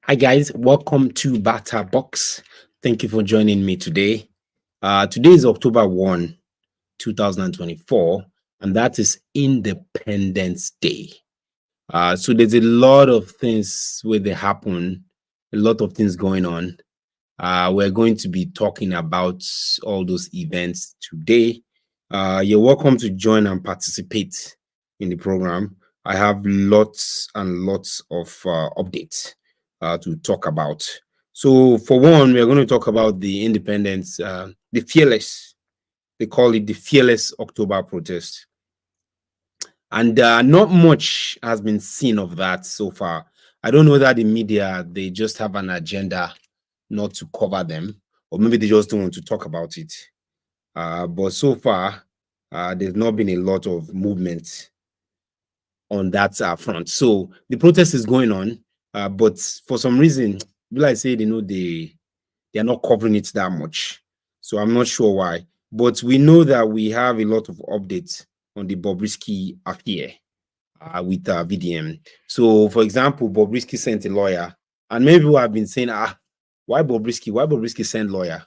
Hi guys, welcome to Bata Box. Thank you for joining me today. Today is October 1, 2024, and that is Independence Day. So there's a lot of things where they happen, a lot of things going on. We're going to be talking about all those events today. You're welcome to join and participate in the program. I have lots and lots of updates to talk about. So, for one, we're going to talk about the independence, the fearless. They call it the fearless October protest, and not much has been seen of that so far. I don't know whether the media they just have an agenda not to cover them, or maybe they just don't want to talk about it. But so far, there's not been a lot of movement on that front. So the protest is going on, but for some reason, will I say they are not covering it that much. So I'm not sure why. But we know that we have a lot of updates on the BobRisky affair with VDM. So, for example, BobRisky sent a lawyer, and maybe we have been saying, why BobRisky? Why BobRisky send lawyer?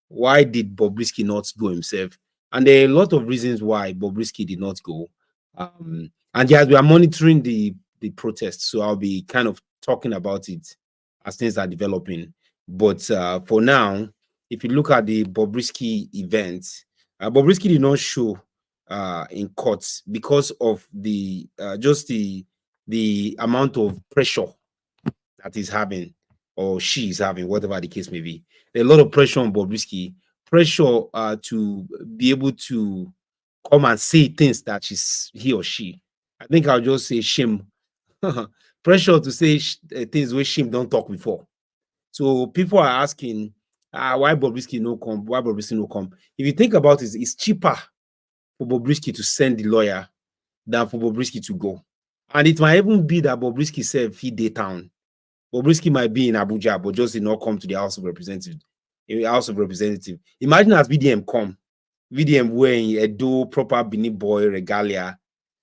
Why did BobRisky not go himself? And there are a lot of reasons why BobRisky did not go. And yes, we are monitoring the protests, so I'll be kind of talking about it as things are developing. But for now, if you look at the BobRisky event, BobRisky did not show in courts because of the just the amount of pressure that he's having or she's having, whatever the case may be. There's a lot of pressure on BobRisky, pressure to be able to come and say things that he or she. I think I'll just say shame. Pressure to say things where shame don't talk before. So people are asking, why BobRisky no come? Why BobRisky no come? If you think about it, it's cheaper for BobRisky to send the lawyer than for BobRisky to go. And it might even be that BobRisky said he day town. BobRisky might be in Abuja, but just did not come to the House of Representatives. Imagine as VDM come, VDM wearing a do proper Benin boy regalia,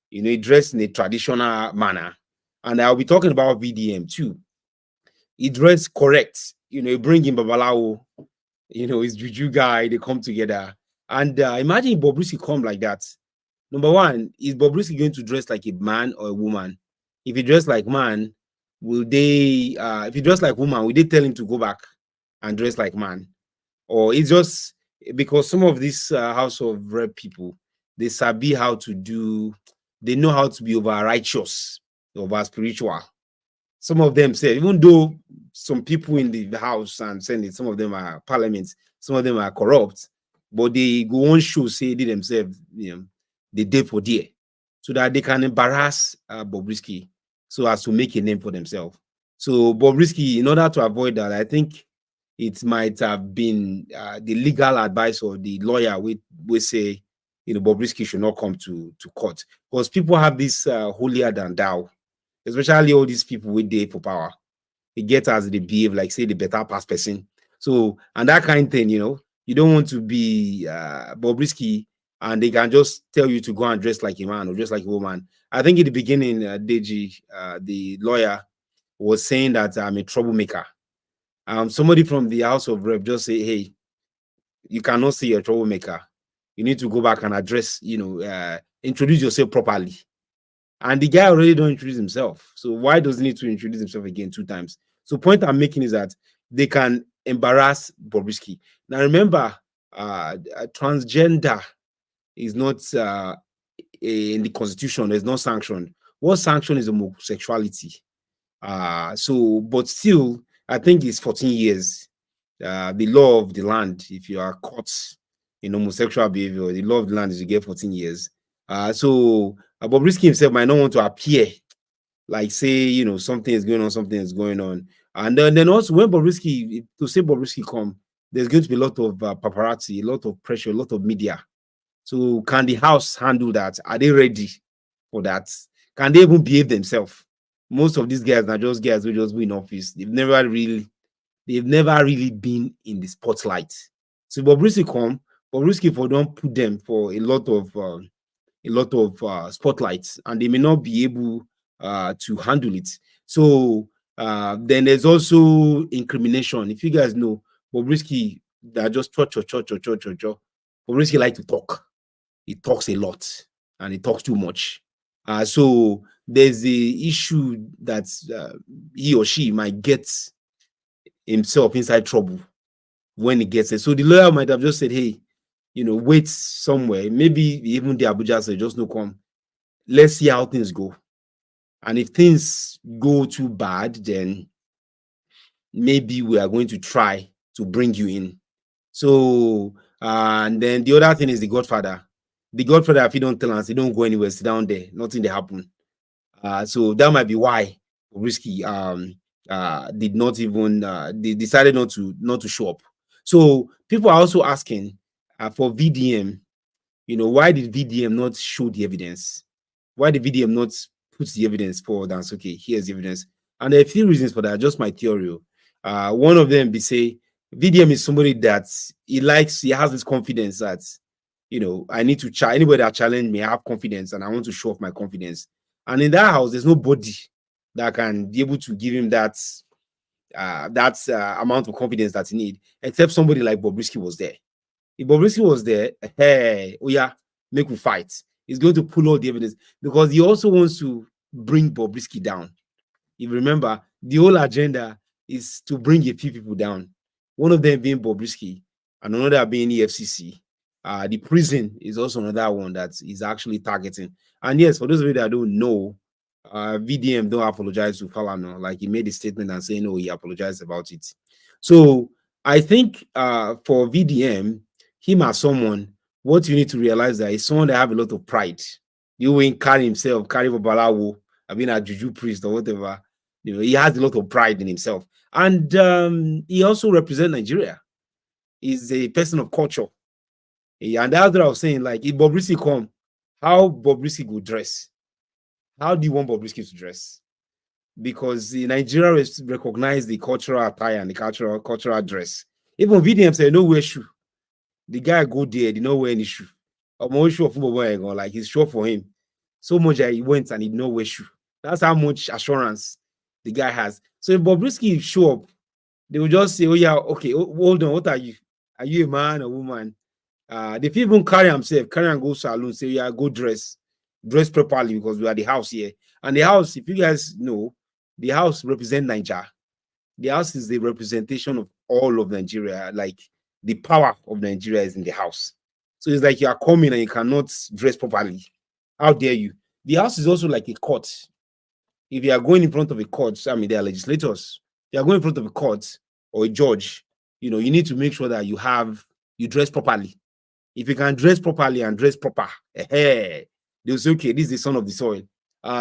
he dressed in a traditional manner. And I'll be talking about VDM too. He dressed correct, he bring in Babalawo, his juju guy, they come together. And imagine BobRisky come like that. Number one, is BobRisky going to dress like a man or a woman? If he dress like man, will they? If he dress like woman, will they tell him to go back and dress like man? Or it's just because some of these House of Rep people, they sabi how to do. They know how to be over righteous, over spiritual. Some of them say, even though some people in the House and Senate, some of them are parliaments, some of them are corrupt, but they go on show, say they themselves, they did for dear, so that they can embarrass BobRisky so as to make a name for themselves. So BobRisky, in order to avoid that, I think it might have been the legal advice or the lawyer we say, BobRisky should not come to court, because people have this holier than thou, especially all these people with day for power. They get as they behave, like say the better past person. So, and that kind of thing, you don't want to be BobRisky and they can just tell you to go and dress like a man or dress like a woman. I think in the beginning, Deji, the lawyer, was saying that I'm a troublemaker. Somebody from the House of Rep just say, hey, you cannot say you're a troublemaker. You need to go back and address, introduce yourself properly. And the guy already don't introduce himself. So why does he need to introduce himself again 2 times? So point I'm making is that they can embarrass BobRisky. Now remember, transgender is not in the constitution. There's no sanction. What sanction is homosexuality? But still, I think it's 14 years. The law of the land, if you are caught in homosexual behavior, the law of the land is you get 14 years. BobRisky himself might not want to appear like say, something is going on, something is going on. And then also when BobRisky, to say BobRisky come, there's going to be a lot of paparazzi, a lot of pressure, a lot of media. So can the house handle that? Are they ready for that? Can they even behave themselves? Most of these guys are just guys who just be in office. They've never really been in the spotlight. So BobRisky come, BobRisky for don't put them for a lot of spotlights, and they may not be able to handle it. So Then there's also incrimination. If you guys know, BobRisky, that just cho. BobRisky like to talk. He talks a lot and he talks too much. So there's the issue that he or she might get himself inside trouble when he gets it. So the lawyer might have just said, hey, wait somewhere. Maybe even the Abuja said, just no come. Let's see how things go. And if things go too bad, then maybe we are going to try to bring you in. So, and then the other thing is the Godfather. The Godfather, if you don't tell us, he don't go anywhere, sit down there, nothing they happen. So that might be why Risky did not even they decided not to show up. So people are also asking for VDM. Why did VDM not show the evidence? Why did VDM not put the evidence forward and say, okay, here's the evidence? And there are a few reasons for that, just my theory. One of them be say VDM is somebody that he has this confidence that, I need to challenge anybody that challenge me. I have confidence and I want to show off my confidence. And in that house, there's nobody that can be able to give him that amount of confidence that he need, except somebody like BobRisky was there. If BobRisky was there, hey, oh yeah, make we fight. He's going to pull all the evidence because he also wants to bring BobRisky down. If you remember, the whole agenda is to bring a few people down. One of them being BobRisky, and another being EFCC. The prison is also another one that is actually targeting. And yes, for those of you that don't know, VDM don't apologize to Falana. Like he made a statement and saying, no, he apologized about it. So I think for VDM, him as someone, what you need to realize that he's someone that have a lot of pride. You won't carry himself, carry Babalawo, I mean a juju priest or whatever. He has a lot of pride in himself. And he also represents Nigeria. He's a person of culture. And that's what I was saying. Like, if BobRisky come, how BobRisky go dress? How do you want BobRisky to dress? Because Nigeria recognize the cultural attire and the cultural dress. Even VDM said no wear shoe. The guy go there, did not wear any shoe. I'm always sure football boy like he's sure for him. So much that he went and he did not wear shoe. That's how much assurance the guy has. So if BobRisky show up, they will just say, oh yeah, okay, hold on, what are you? Are you a man or woman? They even carry himself, carry and go salon, say, yeah, go dress properly because we are the house here. And the house, if you guys know, the house represents Nigeria. The house is the representation of all of Nigeria. Like the power of Nigeria is in the house. So it's like you are coming and you cannot dress properly. How dare you? The house is also like a court. If you are going in front of a court, I mean, they are legislators. If you are going in front of a court or a judge, you need to make sure that you dress properly. If you can dress properly and dress proper, they'll say, okay, this is the son of the soil.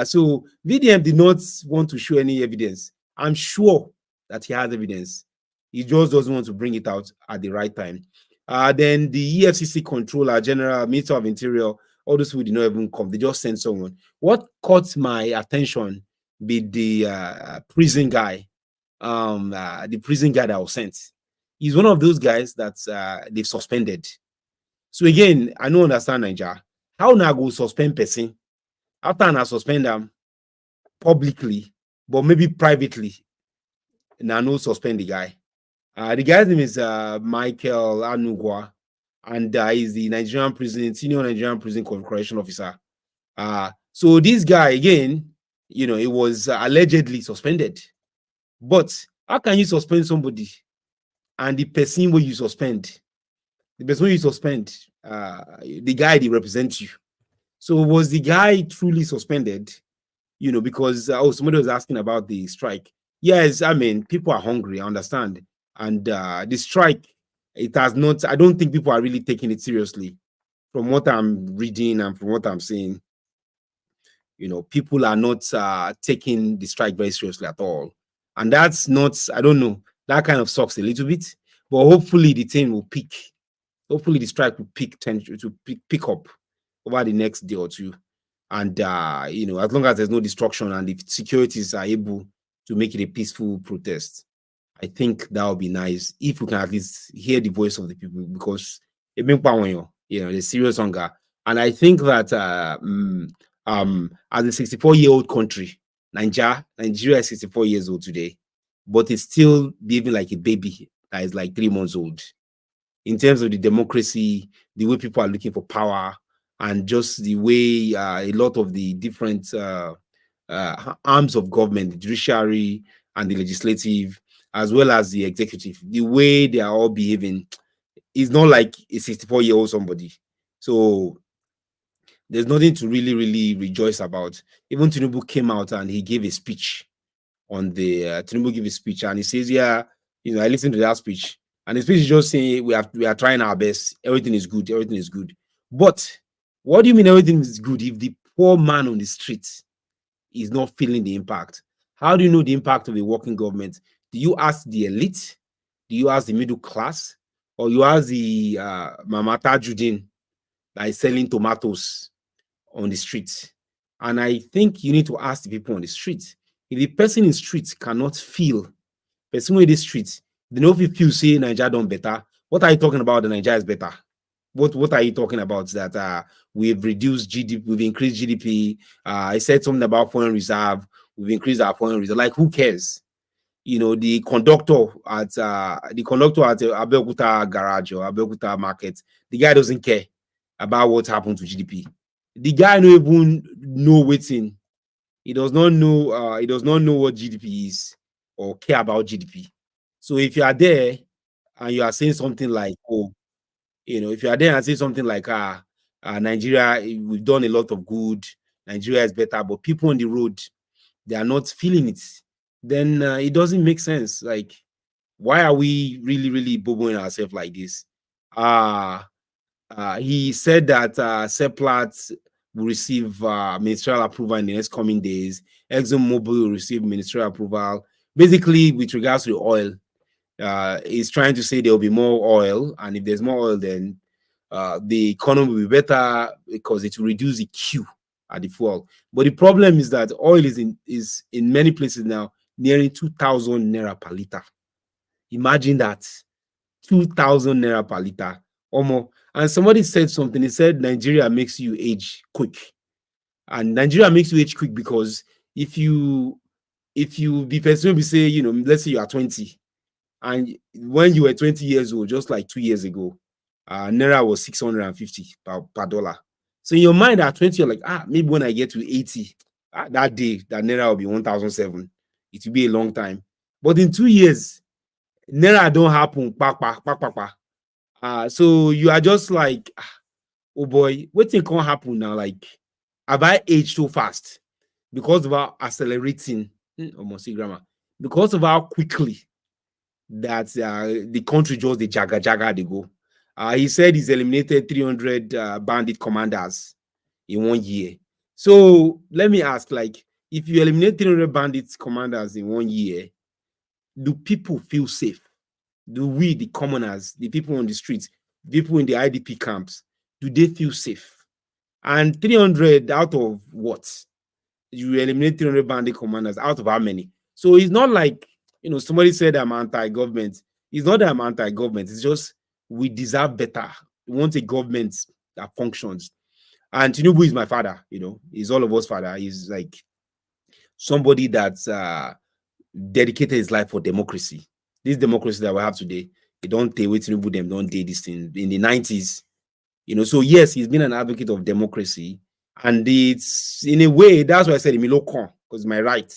So VDM did not want to show any evidence. I'm sure that he has evidence. He just doesn't want to bring it out at the right time. Then the EFCC controller, General Minister of Interior, all those who did not even come, they just sent someone. What caught my attention be the prison guy, that was sent. He's one of those guys that they've suspended. So again, I don't understand Nigeria. How now go suspend person after I suspend them publicly, but maybe privately? Now no suspend the guy. The guy's name is Michael Anugwa, and he's the senior Nigerian prison correction officer. So this guy again, it was allegedly suspended. But how can you suspend somebody and the person where you suspend? The person you suspend, the guy they represent you. So was the guy truly suspended? Because somebody was asking about the strike. Yes, I mean, people are hungry, I understand. And the strike, it has not, I don't think people are really taking it seriously. From what I'm reading and from what I'm seeing, people are not taking the strike very seriously at all. And that's not, I don't know, that kind of sucks a little bit. But hopefully the thing will peak. Hopefully the strike will pick up over the next day or two. And as long as there's no destruction and the securities are able to make it a peaceful protest, I think that would be nice if we can at least hear the voice of the people, because there's serious hunger. And I think that as a 64-year-old country, Nigeria is 64 years old today, but it's still behaving like a baby that is like 3 months old in terms of the democracy, the way people are looking for power, and just the way a lot of the different arms of government, the judiciary and the legislative, as well as the executive, the way they are all behaving is not like a 64-year-old somebody. So there's nothing to really rejoice about. Even Tinubu came out and he gave a speech on the Tinubu gave a speech and he says, yeah, I listened to that speech. And the speech is just saying we are trying our best. Everything is good. Everything is good. But what do you mean everything is good if the poor man on the street is not feeling the impact? How do you know the impact of a working government? Do you ask the elite? Do you ask the middle class? Or you ask the Mama Tajudin that is selling tomatoes on the street? And I think you need to ask the people on the street. If the person in the street cannot feel, person in the street, they know if you feel say Nigeria done better. What are you talking about? The Nigeria is better. What are you talking about? That we've reduced GDP, we've increased GDP. I said something about foreign reserve. We've increased our foreign reserve. Like, who cares? The conductor at Abeokuta garage or Abeokuta market, the guy doesn't care about what happened to GDP. The guy don't even know waiting. He does not know. He does not know what GDP is or care about GDP. So if you are there and you are saying something like, "Oh, if you are there and say something like, Nigeria, we've done a lot of good. Nigeria is better," but people on the road, they are not feeling it, then it doesn't make sense. Like, why are we really boboing ourselves like this? He said that Seplat will receive ministerial approval in the next coming days. ExxonMobil will receive ministerial approval. Basically, with regards to the oil, he's trying to say there will be more oil, and if there's more oil, then the economy will be better because it will reduce the queue at the fuel. But the problem is that oil is in many places now nearing 2,000 naira per liter. Imagine that, 2,000 naira per liter. And somebody said something. He said Nigeria makes you age quick, and Nigeria makes you age quick because if you be person be say, let's say you are 20, and when you were 20 years old, just like 2 years ago, naira was 650 per dollar. So in your mind at 20, you're like, maybe when I get to 80, that day that naira will be 1,007. It will be a long time. But in 2 years, naira don't happen. So you are just like, oh boy, what thing can't happen now? Like, have I aged so fast because of our accelerating, almost grammar, because of how quickly that the country just the jaga they go. He said he's eliminated 300 bandit commanders in 1 year. So let me ask, like, if you eliminate 300 bandit commanders in 1 year, do people feel safe? Do we, the commoners, the people on the streets, people in the IDP camps, do they feel safe? And 300 out of what? You eliminate 300 bandit commanders out of how many? So it's not like, somebody said I'm anti-government. It's not that I'm anti-government. It's just we deserve better. We want a government that functions. And Tinubu is my father, he's all of us father. He's like somebody that's dedicated his life for democracy. This democracy that we have today, they don't take with Tinubu, them don't take this thing in the 90s. So yes, he's been an advocate of democracy. And it's in a way, that's why I said Imilokon, because my right.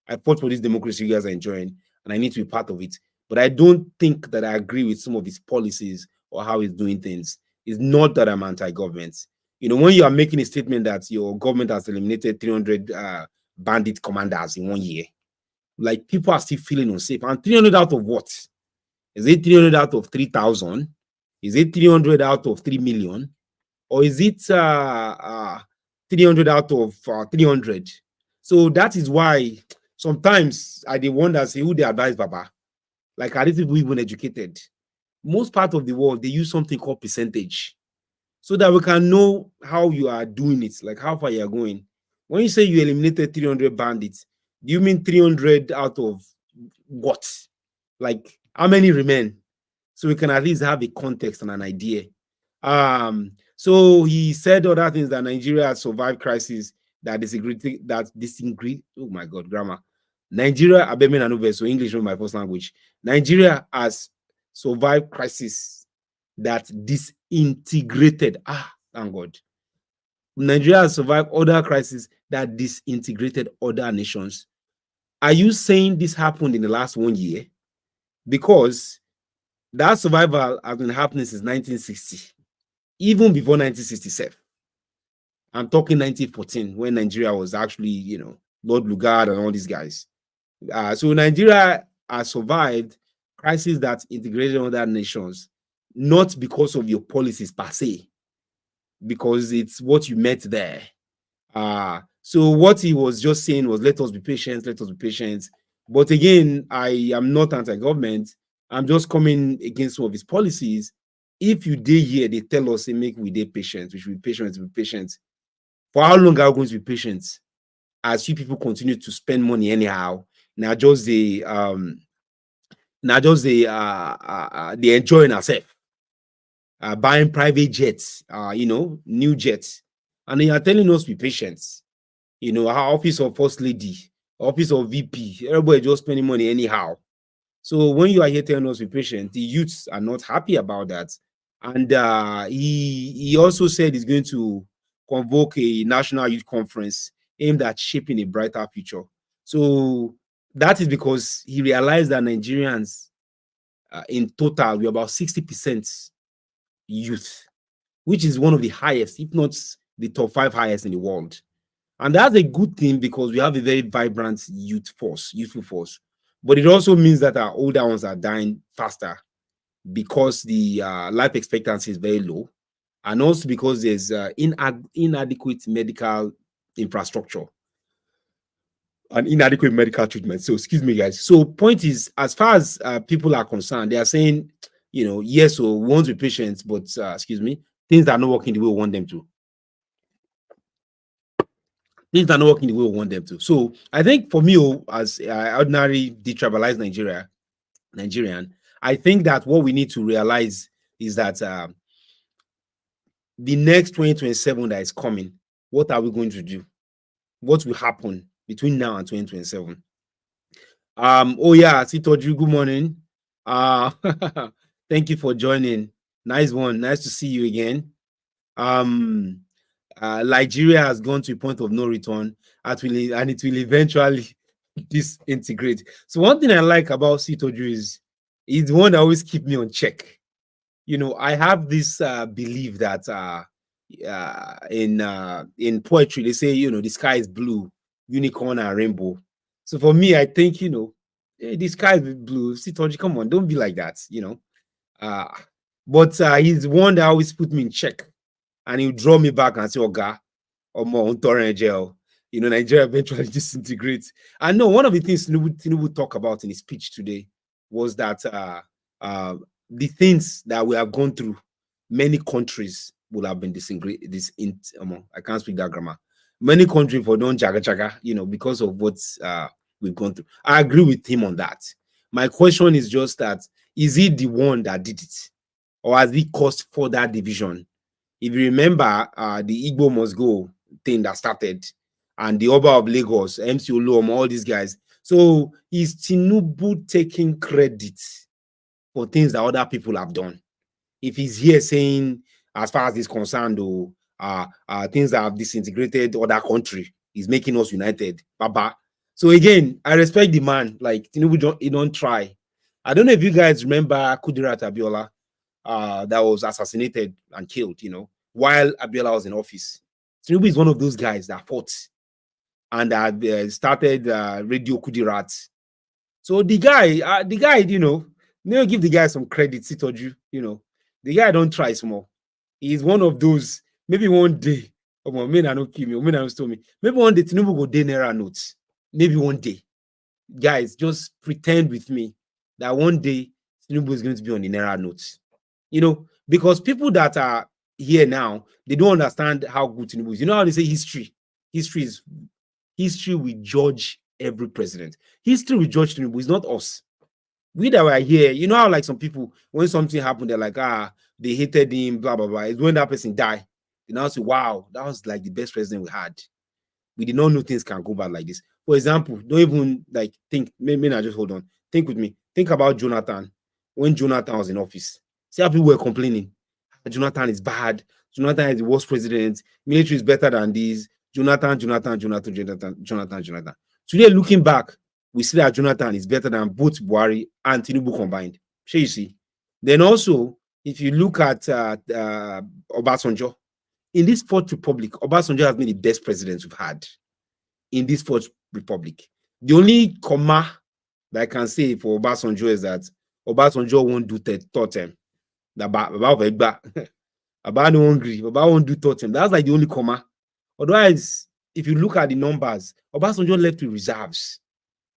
I fought for this democracy you guys are enjoying, and I need to be part of it. But I don't think that I agree with some of his policies or how he's doing things. It's not that I'm anti-government. When you are making a statement that your government has eliminated 300 bandit commanders in 1 year, like, people are still feeling unsafe. And 300 out of what? Is it 300 out of 3,000? Is it 300 out of 3 million? Or is it 300 out of 300? So that is why sometimes I wonder, say, who they advise Baba? Like, are these people even educated? Most part of the world, they use something called percentage so that we can know how you are doing it, like how far you are going. When you say you eliminated 300 bandits, do you mean 300 out of what? Like, how many remain? So we can at least have a context and an idea. So he said other things, that Nigeria has survived crisis that disintegrate that disintegrate. Oh my God, grammar. Nigeria, Abemi Nanuve, so English is my first language. Nigeria has survived crisis that disintegrated. Ah, thank God. Nigeria has survived other crises that disintegrated other nations. Are you saying this happened in the last 1 year? Because that survival has been happening since 1960, even before 1967. I'm talking 1914 when Nigeria was actually, Lord Lugard and all these guys. So Nigeria has survived crises that integrated other nations, not because of your policies per se, because it's what you met there. So what he was just saying was, let us be patient, let us be patient. But again, I am not anti-government. I'm just coming against some of his policies. If you did here, they tell us, they make we dey patient, we should be patient. For how long are we going to be patient? As you people continue to spend money anyhow, now just the they enjoying ourselves, buying private jets, new jets, and they are telling us be patient. Our office of first lady, office of VP, everybody just spending money anyhow. So when you are here telling us be patient, the youths are not happy about that. And he also said he's going to convoke a national youth conference aimed at shaping a brighter future. So that is because he realized that Nigerians, in total, we're about 60% youth, which is one of the highest, if not the top 5 highest in the world. And that's a good thing because we have a very vibrant youthful force. But it also means that our older ones are dying faster because the life expectancy is very low, and also because there's inadequate medical infrastructure and inadequate medical treatment. So, excuse me, guys. So, point is, as far as people are concerned, they are saying, yes, so we want to be patient, but excuse me, things are not working the way we want them to. Things are not working the way we want them to. So I think for me, as ordinary detribalized Nigerian, I think that what we need to realize is that the next 2027 that is coming, what are we going to do? What will happen between now and 2027? Oh yeah, Sitoju, good morning. Thank you for joining. Nice one. Nice to see you again. Nigeria has gone to a point of no return, and it will eventually disintegrate. So one thing I like about Sitoju is he's the one that always keep me on check. I have this belief that in poetry they say, the sky is blue, unicorn and rainbow. So for me, I think, hey, the sky is blue. Sitoju, come on, don't be like that, but he's one that always put me in check, and he'll draw me back and say, Oga, more on jail. Nigeria eventually disintegrates. I know one of the things Tinubu talk about in his speech today was that the things that we have gone through, many countries will have been disintegrated. I can't speak that grammar. Many countries for don't jaga jaga, because of what we've gone through. I agree with him on that. My question is just that, is he the one that did it, or has he caused further division? If you remember, the Igbo must go thing that started, and the Oba of Lagos, MC Oluom, all these guys. So is Tinubu taking credit for things that other people have done? If he's here saying, as far as he's concerned, things that have disintegrated other country, he's making us united. Baba. So again, I respect the man. Like Tinubu, he don't try. I don't know if you guys remember Kudirat Abiola, that was assassinated and killed, while Abiola was in office. Tinubu is one of those guys that fought and started Radio Kudirat. So the guy, give the guy some credit, Sitoju, the guy don't try small. He's one of those, maybe one day, men are not kill me, men are not stole me. Maybe one day Tinubu go day Naira notes. Maybe one day. Guys, just pretend with me that one day Tinubu is going to be on the Naira notes. Because people that are here now, they don't understand how good Tinubu is. You know how they say history? History will judge every president. History will judge Tinubu. It's not us. We that were here, you know how like some people, when something happened, they're like, they hated him, blah, blah, blah. It's when that person died. They now say, wow, that was like the best president we had. We did not know things can go bad like this. For example, don't even like think, maybe I just hold on. Think with me. Think about Jonathan when Jonathan was in office. See how people were complaining. Jonathan is bad. Jonathan is the worst president. Military is better than this. Jonathan. Today, looking back, we see that Jonathan is better than both Buhari and Tinubu combined. Sure, you see. Then also, if you look at Obasanjo, in this Fourth Republic, Obasanjo has been the best president we've had in this Fourth Republic. The only comma that I can say for Obasanjo is that Obasanjo won't do third term. About no hungry, about won't do third term. That's like the only comma. Otherwise, if you look at the numbers, Obasanjo left with reserves.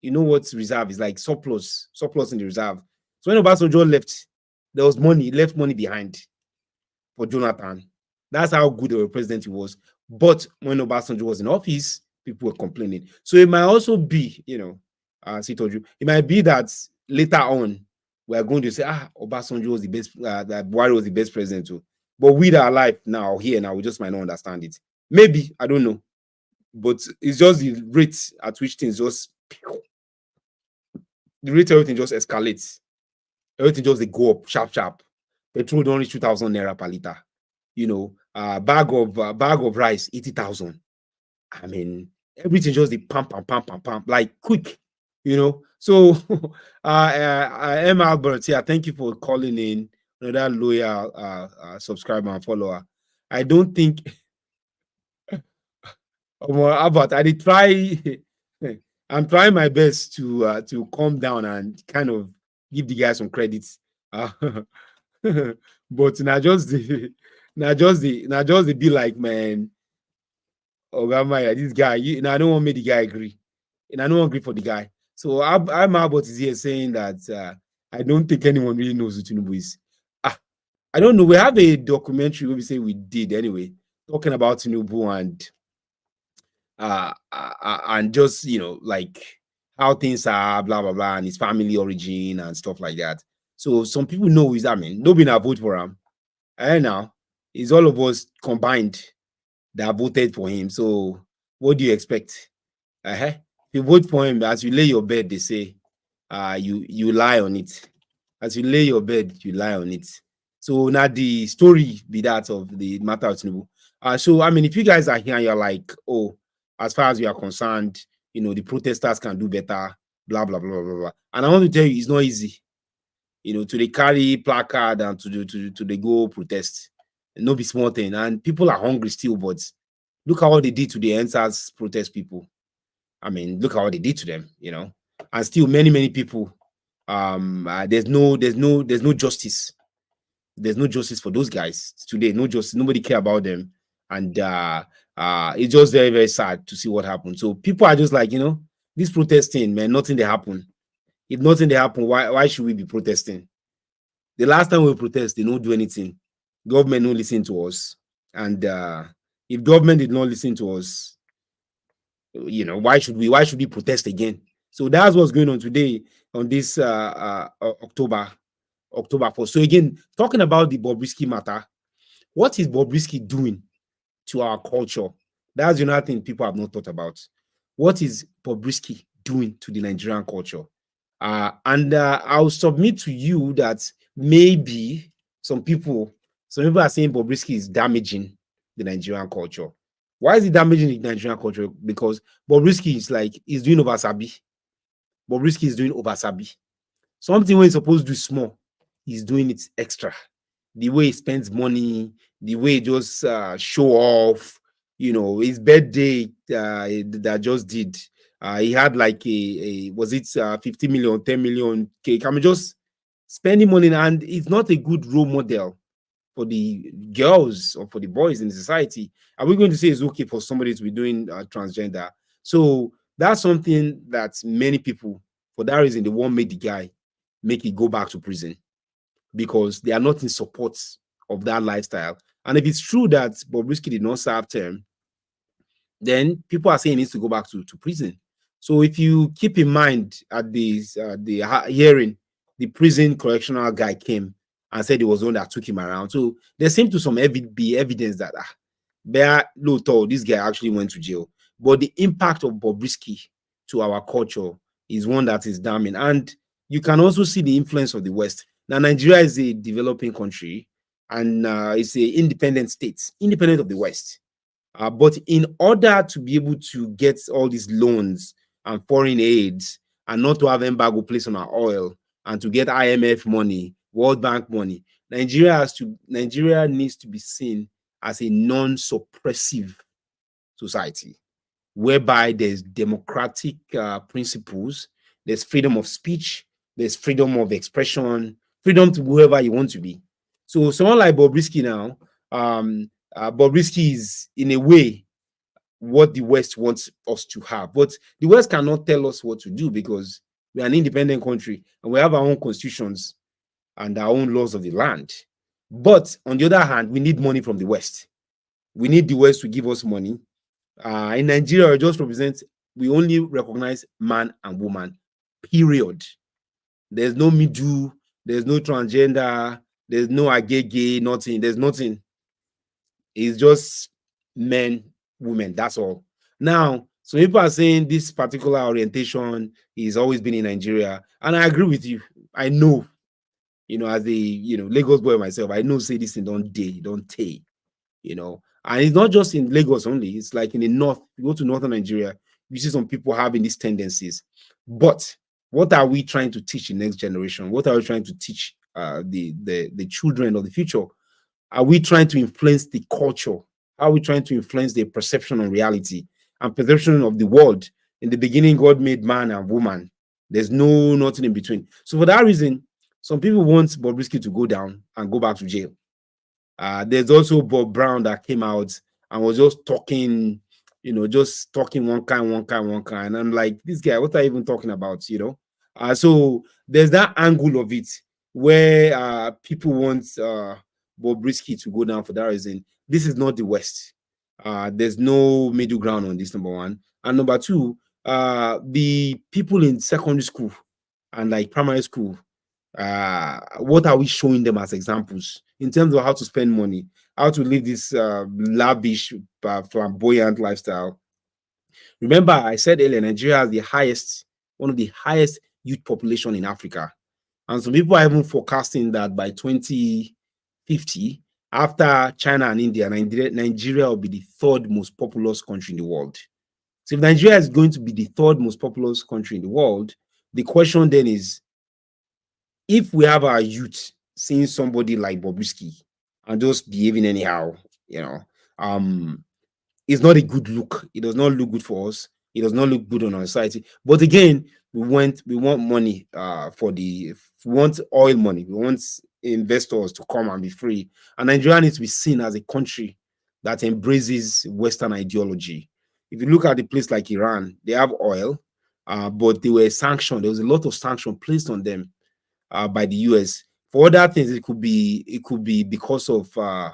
You know what reserve is like? Surplus in the reserve. So when Obasanjo left, there was money, he left money behind for Jonathan. That's how good of a president he was. But when Obasanjo was in office, people were complaining. So it might also be, as he told you, it might be that later on, we're going to say, Obasanjo was the best, that Buhari was the best president too. But we that are alive now, here now, we just might not understand it. Maybe, I don't know. But it's just the rate at which things just, the rate everything just escalates. Everything just they go up sharp. Petrol don't reach 2,000 naira per liter. Bag of rice 80,000. I mean, everything just the pump like quick. So M. Albert here. Thank you for calling in. Another loyal subscriber and follower. I don't think Albert, I did try. I'm trying my best to calm down and kind of give the guy some credits. But now just the be like, man, this guy, I don't want to make the guy agree. And I don't agree for the guy. So I'm Albert is here saying that I don't think anyone really knows who Tinubu is. I don't know. We have a documentary where we say we did anyway, talking about Tinubu and just like how things are, blah blah blah, and his family origin and stuff like that. So some people know who's nobody not vote for him. And now it's all of us combined that voted for him. So what do you expect? If you vote for him, as you lay your bed, they say you lie on it. As you lay your bed, you lie on it. So now the story be that of the matter of Tinubu. So I mean, if you guys are here and you're like, oh, as far as we are concerned, the protesters can do better, blah blah blah blah blah. And I want to tell you, it's not easy. To the carry placard and to the go protest. No be small thing. And people are hungry still, but look at what they did to the NSAS protest people. I mean, look at what they did to them, And still many people. There's no justice. There's no justice for those guys today. No justice. Nobody care about them. And it's just very, very sad to see what happened. So people are just like, this protesting, man, nothing they happen. If nothing they happen, why should we be protesting? The last time we protest, they don't do anything. Government don't listen to us. And if government did not listen to us, why should we protest again? So that's what's going on today on this October 4th. So again, talking about the BobRisky matter, what is BobRisky doing to our culture? That's another thing people have not thought about. What is BobRisky doing to the Nigerian culture? And I'll submit to you that maybe some people are saying BobRisky is damaging the Nigerian culture. Why is it damaging the Nigerian culture? Because BobRisky is doing oversabi. BobRisky is doing oversabi. Something when he's supposed to do small, he's doing it extra. The way he spends money, the way he just show off, his birthday that just did. He had like was it 50 million, 10 million cake? I mean, just spending money, and it's not a good role model for the girls or for the boys in society. Are we going to say it's okay for somebody to be doing transgender? So that's something that many people, for that reason, they won't make the guy make it go back to prison because they are not in support of that lifestyle. And if it's true that BobRisky did not serve term, then people are saying he needs to go back to prison. So if you keep in mind at the hearing, the prison correctional guy came and said it was the one that took him around. So there seemed to be evidence that this guy actually went to jail. but the impact of BobRisky to our culture is one that is damning. And you can also see the influence of the West. Now, Nigeria is a developing country, and it's an independent state, independent of the West. But in order to be able to get all these loans and foreign aids and not to have embargo placed on our oil and to get IMF money, World Bank money, Nigeria needs to be seen as a non-suppressive society, whereby there's democratic principles, there's freedom of speech, there's freedom of expression, freedom to whoever you want to be. So someone like BobRisky now, BobRisky is in a way what the West wants us to have, but the West cannot tell us what to do because we are an independent country and we have our own constitutions and our own laws of the land. But on the other hand, we need money from the West. We need the West to give us money. In Nigeria, we only recognize man and woman, period. There's no middle, there's no transgender, there's no agege, nothing. There's nothing. It's just men, women, that's all. Now, so people are saying this particular orientation is always been in Nigeria, and I agree with you. I know, as a Lagos boy myself, I know say this thing don't take, and it's not just in Lagos only. It's like in the north. You go to northern Nigeria, you see some people having these tendencies. But what are we trying to teach the next generation? What are we trying to teach the children of the future? Are we trying to influence the culture? Are we trying to influence the perception of reality and perception of the world? In the beginning, God made man and woman. There's nothing in between. So for that reason, some people want BobRisky to go down and go back to jail. There's also Bob Brown that came out and was just talking, one kind. I'm like, this guy, what are you even talking about? So there's that angle of it where people want BobRisky to go down for that reason. This is not the West. There's no middle ground on this, number one. And number two, the people in secondary school and like primary school, what are we showing them as examples in terms of how to spend money, how to live this lavish, flamboyant lifestyle? Remember, I said earlier, Nigeria has one of the highest youth population in Africa. And some people are even forecasting that by 2050, after China and India, Nigeria will be the third most populous country in the world. So if Nigeria is going to be the third most populous country in the world, the question then is, if we have our youth seeing somebody like BobRisky and just behaving anyhow, it's not a good look. It does not look good for us. It does not look good on our society. But again, we want money we want oil money. We want investors to come and be free. And Nigeria needs to be seen as a country that embraces Western ideology. If you look at a place like Iran, they have oil, but they were sanctioned. There was a lot of sanction placed on them by the US. For other things, it could be because of the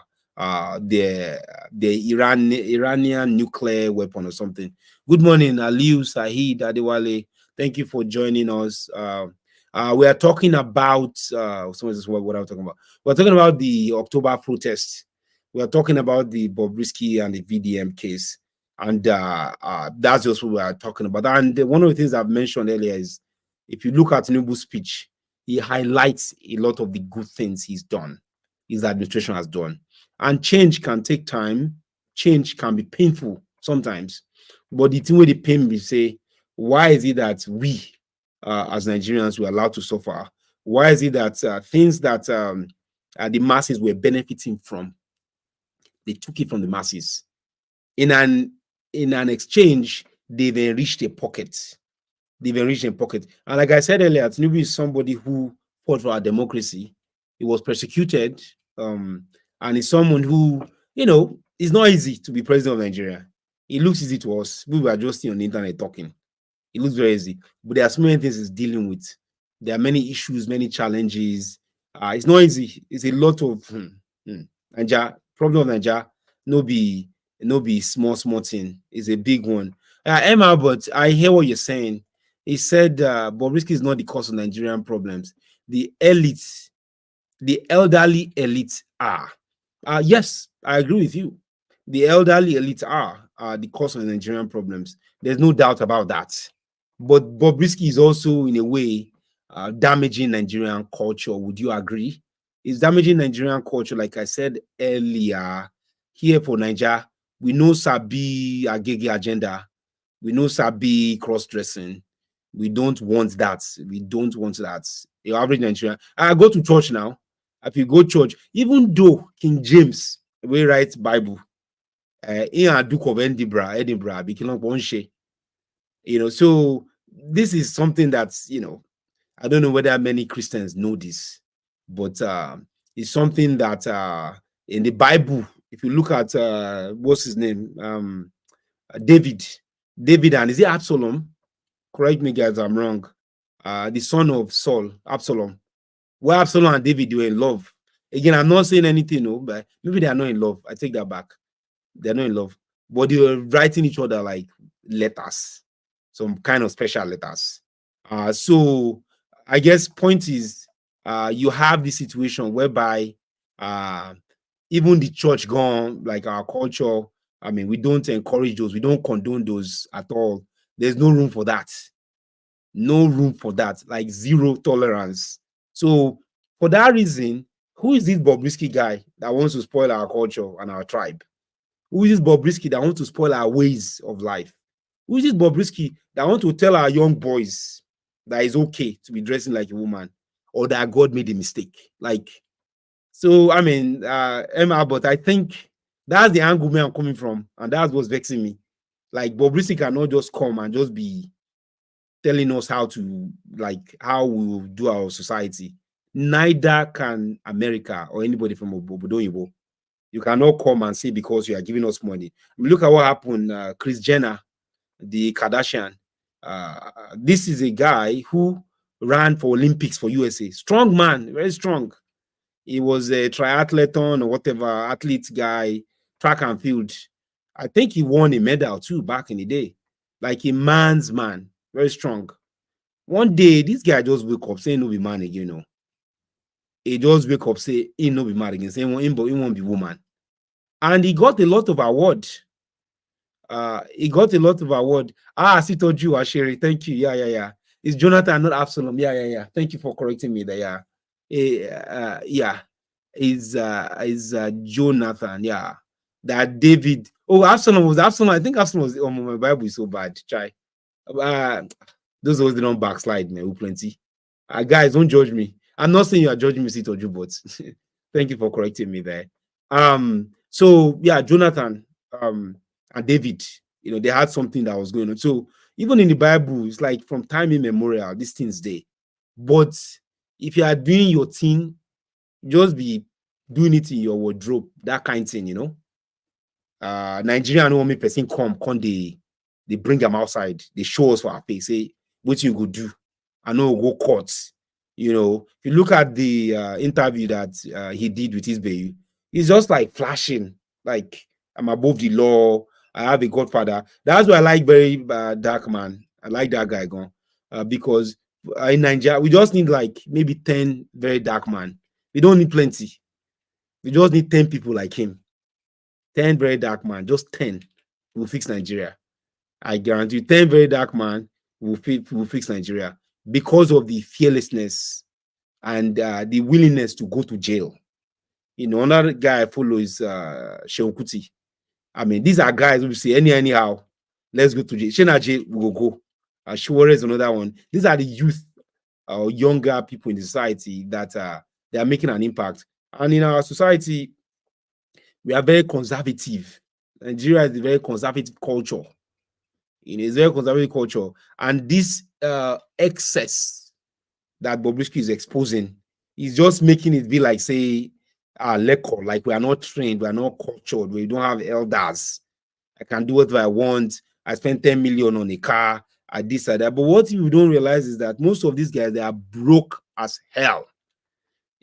Iranian nuclear weapon or something. Good morning, Aliu Sahid Adewale. Thank you for joining us. We are talking about what I'm talking about. We're talking about the October protests. We are talking about the BobRisky and the VDM case, and that's just what we are talking about. And one of the things I've mentioned earlier is, if you look at Tinubu's speech, he highlights a lot of the good things he's done, his administration has done. And change can take time. Change can be painful sometimes. But the thing with the pain, we say, why is it that we, as Nigerians, were allowed to suffer? Why is it that things that the masses were benefiting from, they took it from the masses? In an exchange, they've enriched their pockets. And like I said earlier, Tinubu is somebody who fought for our democracy. He was persecuted, and is someone who, it's not easy to be president of Nigeria. It looks easy to us. We were just on the internet talking. It looks very easy, but there are so many things he's dealing with. There are many issues, many challenges. It's not easy. It's a lot of Nigeria, problem of Nigeria. No be small thing. It's a big one. Emma, but I hear what you're saying. He said BobRisky is not the cause of Nigerian problems. The elites, the elderly elites are. Yes, I agree with you. The elderly elites are. the cause of the Nigerian problems. There's no doubt about that. But BobRisky is also, in a way, damaging Nigerian culture. Would you agree? It's damaging Nigerian culture, like I said earlier. Here for Nigeria, we know Sabi Agege agenda. We know Sabi cross-dressing. We don't want that. We don't want that. Your average Nigerian. I go to church now. If you go to church, even though King James we write Bible, in Duke of Edinburgh, became one share. So this is something that's, I don't know whether many Christians know this, but it's something that in the Bible, if you look at what's his name, David, and is it Absalom? Correct me, guys, I'm wrong. The son of Saul, Absalom. Where Absalom and David were in love. Again, I'm not saying anything, no, but maybe they are not in love. I take that back. They're not in love, but they were writing each other like letters, some kind of special letters. So I guess point is, you have this situation whereby even the church gone, like our culture. I mean, we don't encourage those. We don't condone those at all. There's no room for that. No room for that. Like zero tolerance. So for that reason, who is this BobRisky guy that wants to spoil our culture and our tribe? Who is this BobRisky that wants to spoil our ways of life? Who is this BobRisky that wants to tell our young boys that it's okay to be dressing like a woman, or that God made a mistake? Like, so I mean, Emma, but I think that's the angle me I'm coming from, and that's what's vexing me. Like, BobRisky cannot just come and just be telling us how to, like, how we will do our society. Neither can America or anybody from Obodo. You cannot come and say because you are giving us money. I mean, look at what happened. Kris Jenner, the Kardashian. This is a guy who ran for Olympics for USA. Strong man, very strong. He was a triathlon or whatever, athlete guy, track and field. I think he won a medal too back in the day. Like a man's man, very strong. One day, this guy just wake up saying no be man again. He just wake up say he no be man again, saying he won't be woman. And he got a lot of award. He got a lot of award. I still told you, Asheri. Thank you. Yeah. It's Jonathan, not Absalom. Yeah. Thank you for correcting me there. Yeah. Is Jonathan. Yeah. That David. Oh, Absalom was Absalom. I think Absalom was. Oh, my Bible is so bad. Try. Those ones they don't backslide, man. Plenty. Guys, don't judge me. I'm not saying you are judging me, Sitoju, but thank you for correcting me there. So yeah, Jonathan and David, they had something that was going on. So even in the Bible, it's like from time immemorial, these things there. But if you are doing your thing, just be doing it in your wardrobe, that kind of thing, Nigerian woman person come they bring them outside, they show us for our face, say what you go do. I know go court. If you look at the interview that he did with his baby, he's just like flashing, like I'm above the law. I have a godfather. That's why I like very dark man. I like that guy gone because in Nigeria we just need like maybe 10 very dark man. We don't need plenty. We just need 10 people like him. 10 very dark man, just 10 will fix Nigeria. I guarantee you, 10 very dark man will fix Nigeria because of the fearlessness and the willingness to go to jail. Another guy I follow is Sheon Kuti. I mean, these are guys who say anyhow, let's go to jail. Shena jail, we will go. Shore is another one. These are the youth or younger people in the society that they are making an impact. And in our society, we are very conservative. Nigeria is a very conservative culture. It's a very conservative culture. And this excess that BobRisky is exposing is just making it be like, say, like we are not trained, we are not cultured, we don't have elders. I can do whatever I want. I spend 10 million on a car, I this or that. But what you don't realize is that most of these guys, they are broke as hell.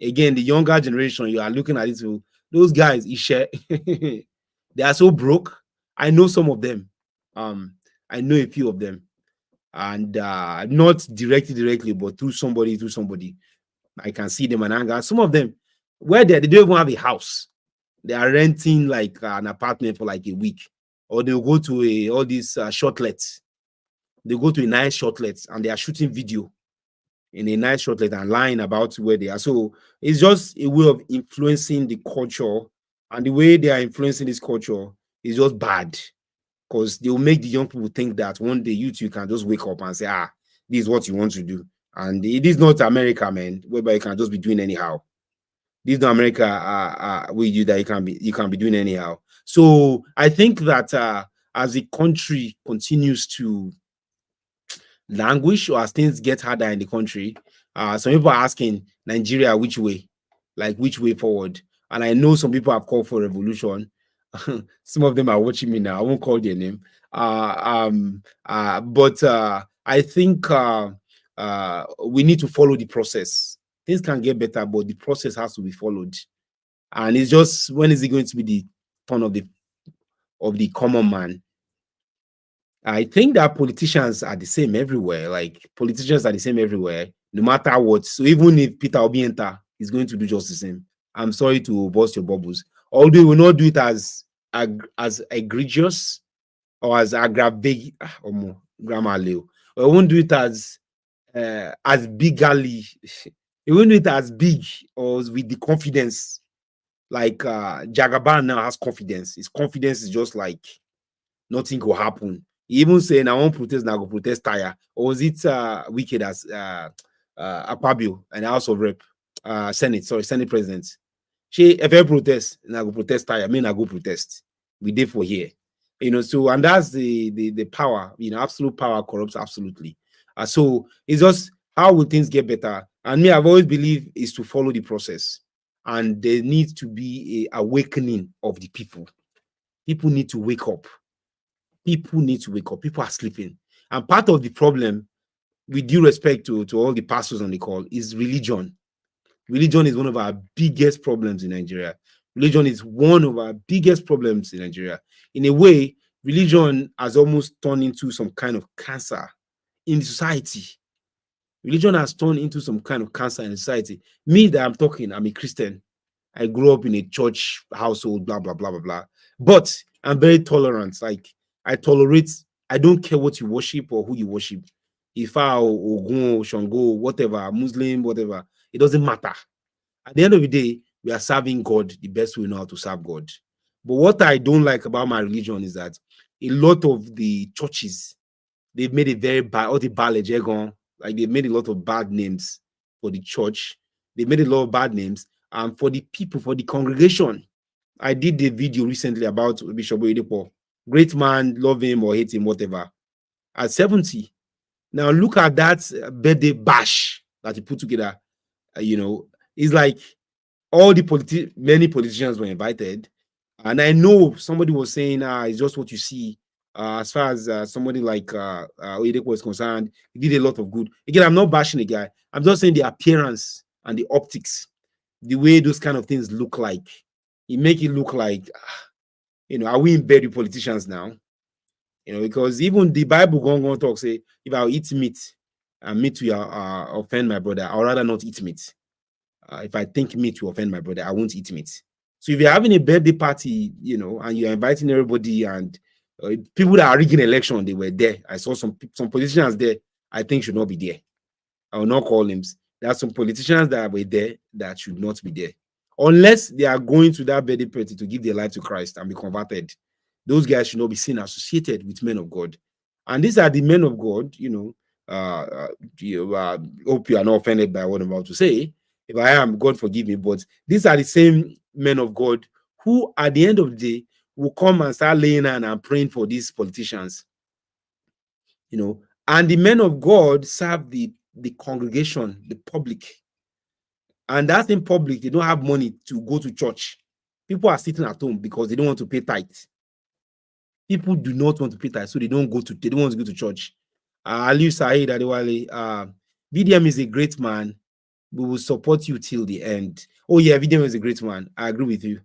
Again, the younger generation, you are looking at it, so those guys, they are so broke. I know some of them. I know a few of them. And not directly, but through somebody. I can see them and anger. Some of them, where they don't even have a house. They are renting like an apartment for like a week or they'll go to all these shortlets. They go to a nice shortlet and they are shooting video in a nice shortlet and lying about where they are. So it's just a way of influencing the culture, and the way they are influencing this culture is just bad, because they will make the young people think that one day you can just wake up and say, this is what you want to do. And it is not America, man, whereby you can just be doing anyhow. This is not America with you that you can be doing anyhow. So I think that as the country continues to languish, or as things get harder in the country, some people are asking Nigeria which way, like which way forward. And I know some people have called for revolution. Some of them are watching me now. I won't call their name. But I think we need to follow the process. Things can get better, but the process has to be followed. And it's just, when is it going to be the turn of the common man? I think that politicians are the same everywhere. Like, politicians are the same everywhere, no matter what. So even if Peter Obi enter, he's going to do just the same. I'm sorry to burst your bubbles. Although he will not do it as egregious or as aggravating, or more grammar Leo. Or he won't do it as bigly. He won't do it as big or with the confidence. Like Jagaban now has confidence. His confidence is just like nothing will happen. He even saying, I won't protest, now go protest tire. Or was it wicked as Akpabio and House of Rep, Senate President? She, if I protest, and I go protest tire, I mean I go protest. We did for here. So, and that's the power, absolute power corrupts absolutely. So it's just, how will things get better? And me, I've always believed is to follow the process. And there needs to be a awakening of the people. People need to wake up. People need to wake up. People are sleeping. And part of the problem, with due respect to all the pastors on the call, is religion. Religion is one of our biggest problems in Nigeria. Religion is one of our biggest problems in Nigeria. In a way, religion has almost turned into some kind of cancer in society. Religion has turned into some kind of cancer in society. Me that I'm talking, I'm a Christian. I grew up in a church household, blah, blah, blah, blah, blah. But I'm very tolerant. Like, I tolerate, I don't care what you worship or who you worship. Ifa, Ogun, Shango, whatever, Muslim, whatever, it doesn't matter. At the end of the day, we are serving God the best we know how to serve God. But what I don't like about my religion is that a lot of the churches, they've made it very bad, all the Balejegon, like they've made a lot of bad names for the church. They made a lot of bad names for the people, for the congregation. I did a video recently about Bishop Oyedepo. Great man, love him or hate him, whatever. At 70. Now look at that birthday bash that he put together. It's like all the many politicians were invited. And I know somebody was saying, it's just what you see. As far as somebody like Oyedepo was concerned, he did a lot of good. Again, I'm not bashing the guy. I'm just saying the appearance and the optics, the way those kind of things look like. It make it look like, are we in bed with politicians now? Because even the Bible going talk say, if I eat meat and meat will offend my brother, I'd rather not eat meat. If I think meat will offend my brother, I won't eat meat. So if you're having a birthday party, and you're inviting everybody, and people that are rigging election, they were there. I saw some politicians there I think should not be there. I will not call names. There are some politicians that were there that should not be there. Unless they are going to that birthday party to give their life to Christ and be converted. Those guys should not be seen associated with men of God. And these are the men of God, hope you are not offended by what I'm about to say. If I am, God forgive me. But these are the same men of God who, at the end of the day, will come and start laying hands and praying for these politicians. And the men of God serve the congregation, the public. And that's in public, they don't have money to go to church. People are sitting at home because they don't want to pay tithe. People do not want to pay tithe, so they don't want to go to church. Ali Saeed Adewale, VDM is a great man. We will support you till the end. Oh yeah, VDM is a great man. I agree with you.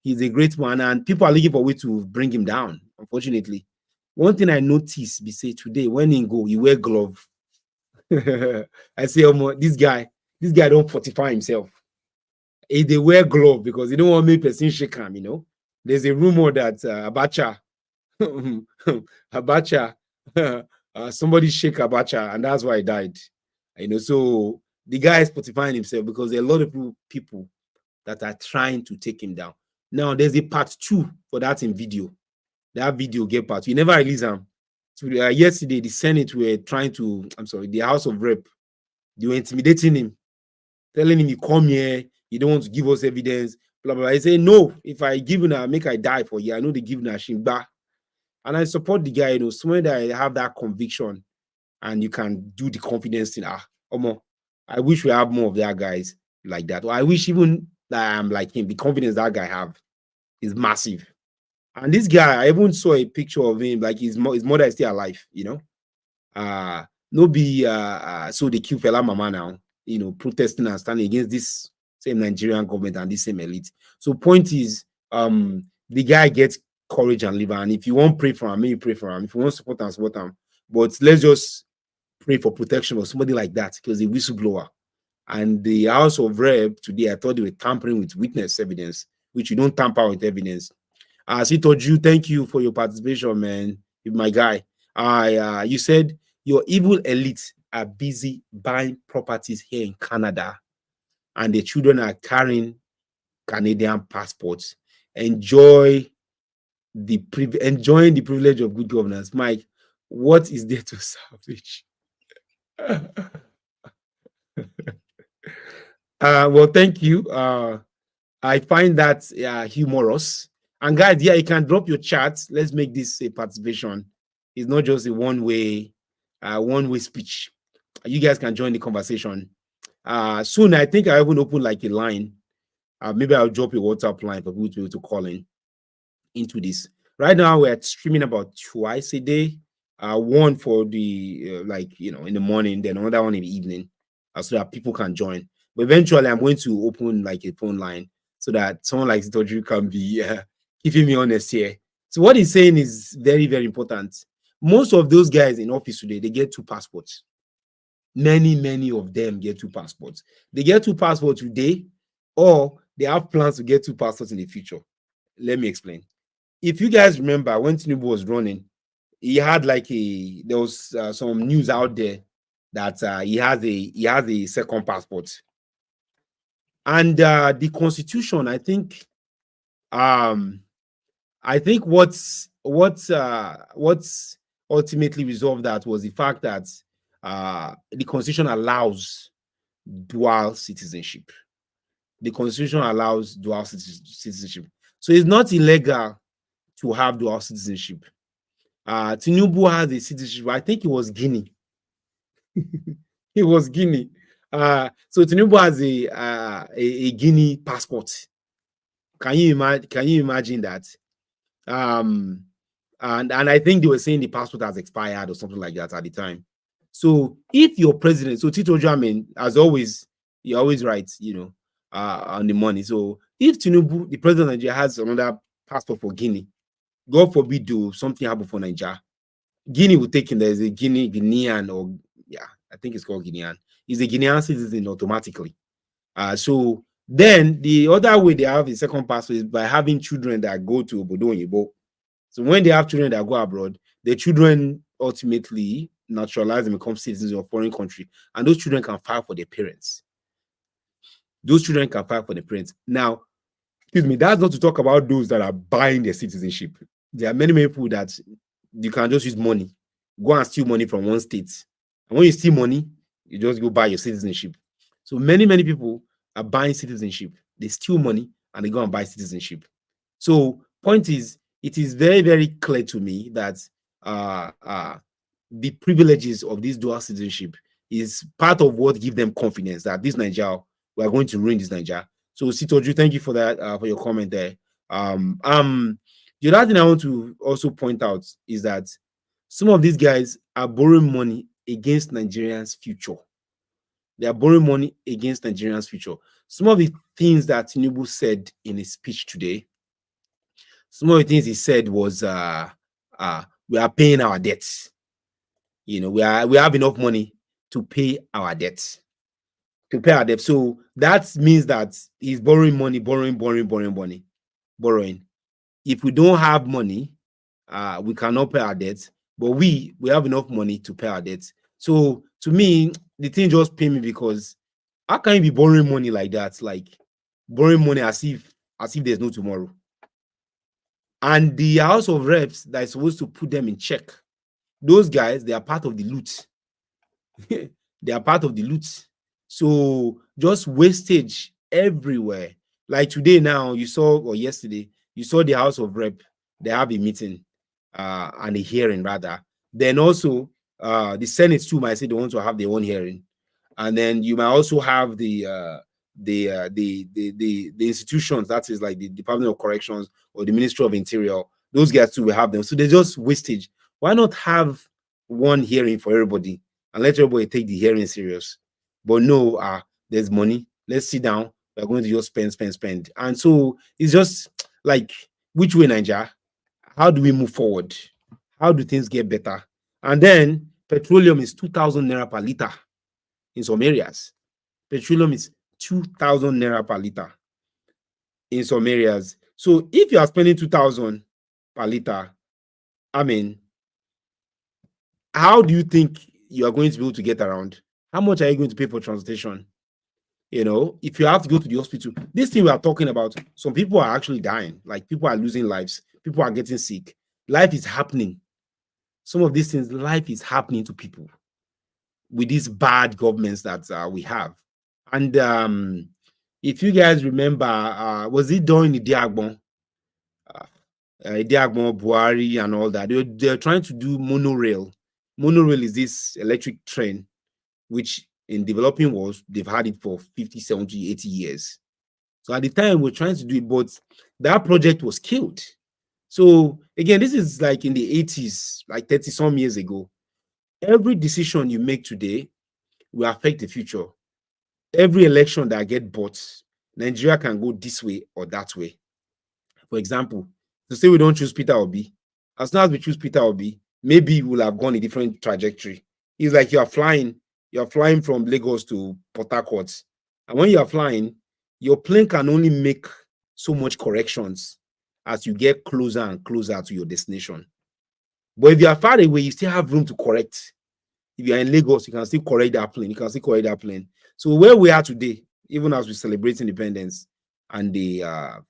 He's a great man, and people are looking for a way to bring him down, unfortunately. One thing I noticed, say today, when he go, he wear glove. I say, this guy don't fortify himself. They wear glove because they don't want me person shake him, There's a rumor that Abacha Abacha, somebody shake Abacha, and that's why he died. So the guy is fortifying himself because there are a lot of people that are trying to take him down. Now, there's a part 2 for that in video. That video get part 2. You never release them. So, yesterday, the Senate were trying to, the House of Rep, they were intimidating him, telling him, you come here, you don't want to give us evidence, blah, blah, blah. He said, no, if I give you, make I die for you. I know they give you Shimba. And I support the guy, someone that I have that conviction and you can do the confidence thing. I wish we have more of that guys like that. Or I wish even that I'm like him. The confidence that guy have is massive. And this guy, I even saw a picture of him, like his mother is still alive, no be so they kill fella mama now, protesting and standing against this same Nigerian government and this same elite. So point is, the guy gets courage and liver. And if you want pray for him, maybe pray for him. If you want support him. But let's just pray for protection of somebody like that because a whistleblower. And the House of Rep today, I thought they were tampering with witness evidence, which you don't tamper with evidence. As he told you, thank you for your participation, man. My guy. You said your evil elite are busy buying properties here in Canada, and the children are carrying Canadian passports. Enjoying the privilege of good governance. Mike, what is there to salvage? Well, thank you. I find that humorous. And guys, you can drop your chat. Let's make this a participation. It's not just a one-way speech. You guys can join the conversation. Soon, I think I even open like a line. Maybe I'll drop a WhatsApp line for people to be able to call into this. Right now, we're streaming about twice a day. One for the in the morning, then another one in the evening, so that people can join. But eventually, I'm going to open like a phone line so that someone like Zitoju can be keeping me honest here. So what he's saying is very, very important. Most of those guys in office today, they get 2 passports. Many of them get 2 passports. They get 2 passports today, or they have plans to get 2 passports in the future. Let me explain. If you guys remember when Tinubu was running, he had there was some news out there that he has a second passport. And the Constitution, I think what's ultimately resolved that was the fact that the Constitution allows dual citizenship. The Constitution allows dual citizenship. So it's not illegal to have dual citizenship. Tinubu has a citizenship. I think it was Guinea. It was Guinea. So Tinubu has a Guinea passport. Can you imagine that? And I think they were saying the passport has expired or something like that at the time. So if your president, so Tito Jamin, as always, he always writes, on the money. So if Tinubu, the president of Nigeria, has another passport for Guinea, God forbid do something happen for Nigeria, Guinea will take him. There's a Guinean, or I think it's called Guinean. He's a Guinean citizen automatically. So then the other way they have a second passport is by having children that go to Obodo Oyibo. So when they have children that go abroad, the children ultimately naturalize and become citizens of a foreign country, and those children can file for their parents. Now, excuse me, that's not to talk about those that are buying their citizenship. There are many people that you can just use money, go and steal money from one state. And when you steal money, you just go buy your citizenship. So many people are buying citizenship. They steal money and they go and buy citizenship. So point is, it is very, very clear to me that the privileges of this dual citizenship is part of what gives them confidence that this Nigeria, we are going to ruin this Nigeria. So Sitoju, thank you for that, for your comment there. The other thing I want to also point out is that some of these guys are borrowing money against Nigerians' future. They are borrowing money against Nigerians' future. Some of the things that Tinubu said in his speech today, some of the things he said was, we are paying our debts. We have enough money to pay our debts. So that means that he's borrowing money, borrowing. If we don't have money, we cannot pay our debts, but we have enough money to pay our debts. So to me, the thing just pain me because how can you be borrowing money like that? Like borrowing money as if there's no tomorrow. And the House of Reps that is supposed to put them in check, those guys, they are part of the loot. They are part of the loot. So just wastage everywhere. Like today now, you saw, or yesterday, you saw the House of Rep. They have a meeting and a hearing rather. Then also the Senate too might say they want to have their own hearing. And then you might also have the institutions, that is like the Department of Corrections or the Ministry of Interior. Those guys too will have them. So they just wastage. Why not have one hearing for everybody and let everybody take the hearing serious? But no, there's money. Let's sit down. We're going to just spend. And so it's just like, which way, Nigeria? How do we move forward? How do things get better? And then petroleum is 2,000 naira per liter in some areas. Petroleum is 2,000 naira per liter in some areas. So if you are spending 2,000 per liter, I mean, how do you think you are going to be able to get around? How much are you going to pay for transportation? You know, if you have to go to the hospital, this thing we are talking about, some people are actually dying. Like people are losing lives. People are getting sick. Life is happening. Some of these things, life is happening to people with these bad governments that we have. And if you guys remember, was it during the Diagbon, Buhari and all that? They're trying to do monorail. Monorail is this electric train, which in developing world, they've had it for 50, 70, 80 years. So at the time, we're trying to do it, but that project was killed. So again, this is like in the 80s, like 30 some years ago. Every decision you make today will affect the future. Every election that get bought, Nigeria can go this way or that way. For example, to say we don't choose Peter Obi, as soon as we choose Peter Obi, maybe we'll have gone a different trajectory. It's like you're flying from Lagos to Port Harcourt. And when you're flying, your plane can only make so much corrections as you get closer and closer to your destination. But if you are far away, you still have room to correct. If you are in Lagos, you can still correct that plane. So where we are today, even as we celebrate independence and the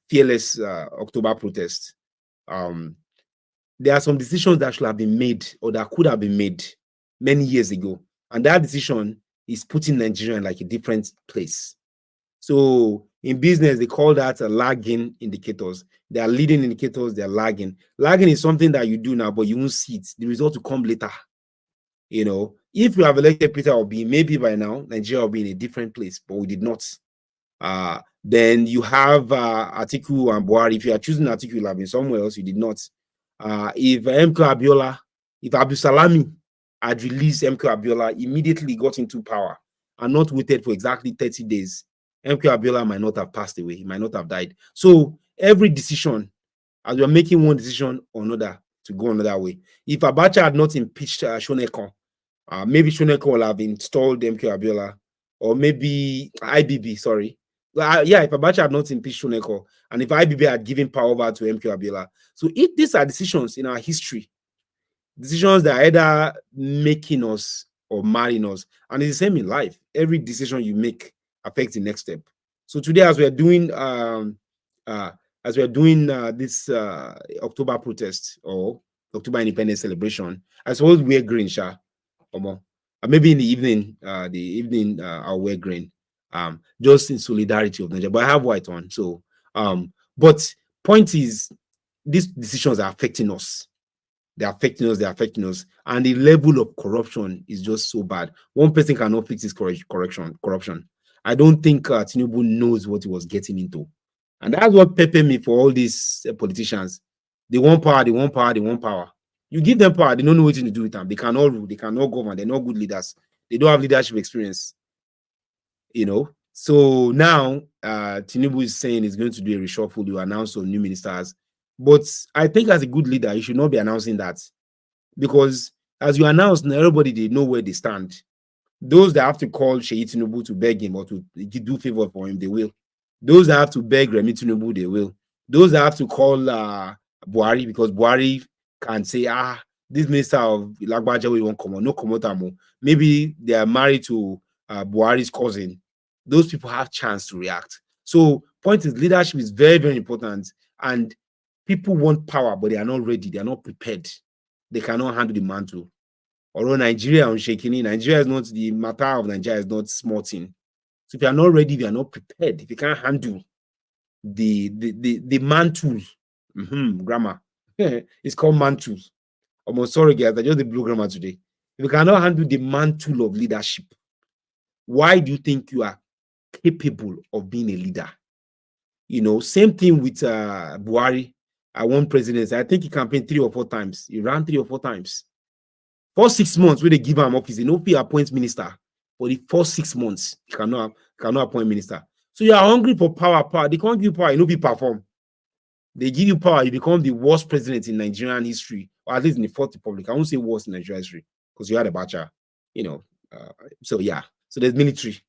fearless October protest, there are some decisions that should have been made or that could have been made many years ago. And that decision is putting Nigeria in like a different place. So in business, they call that a lagging indicators. They are leading indicators, they are lagging. Lagging is something that you do now, but you won't see it. The result will come later. You know, if you have elected Peter Obi, maybe by now Nigeria will be in a different place, but we did not. Then you have Atiku and Buhari. If you are choosing Atiku, you'll have been somewhere else. You did not. If MK Abiola, if Abu Salami had released MK Abiola, immediately got into power and not waited for exactly 30 days, MK Abiola might not have passed away. He might not have died. So every decision, as we are making one decision or another to go another way. If Abacha had not impeached Shoneko, maybe Shoneko will have installed MK Abiola, or maybe IBB, sorry. Yeah, if Abacha had not impeached Shoneko, and if IBB had given power over to MK Abiola. So if these are decisions in our history, decisions that are either making us or marrying us, and it's the same in life. Every decision you make affects the next step. So today, as we are doing this October protest or October Independence celebration, I suppose wear green, Sha. Maybe in the evening, I'll wear green, just in solidarity of Nigeria. But I have white on. So, but point is, these decisions are affecting us. They're affecting us, and the level of corruption is just so bad. One person cannot fix this corruption. I don't think Tinubu knows what he was getting into. And that's what pepper me for all these politicians. They want power, they want power, they want power. You give them power, they don't know what to do with them. They cannot rule, they cannot govern, they're not good leaders. They don't have leadership experience. You know. So now Tinubu is saying he's going to do a reshuffle, you announce some new ministers. But I think as a good leader, you should not be announcing that. Because as you announce, everybody they know where they stand. Those that have to call Sheyi Tinubu to beg him or to do favor for him, they will. Those that have to beg Remi Tinubu, they will. Those that have to call Buhari, because Buhari can say, this minister of Lagbaja we won't come on, no come out. Maybe they are married to Buhari's cousin. Those people have chance to react. So point is, leadership is very, very important. And people want power, but they are not ready. They are not prepared. They cannot handle the mantle. Although Nigeria on shaking, Nigeria is not, the matter of Nigeria is not small thing. So if you are not ready, if you are not prepared, if you can't handle the mantle, grammar, it's called mantle. I'm sorry, guys, I just the blue grammar today. If you cannot handle the mantle of leadership, why do you think you are capable of being a leader? You know, same thing with Buhari. I won presidency. I think he campaigned 3 or 4 times. He ran 3 or 4 times. For 6 months, when they give him office, they no be appoint minister. For the first 6 months, you cannot appoint minister. So you are hungry for power. They can't give you power, you no be perform. They give you power, you become the worst president in Nigerian history, or at least in the Fourth Republic. I won't say worst in Nigerian history, because you had a Abacha, you know. So yeah, so there's military.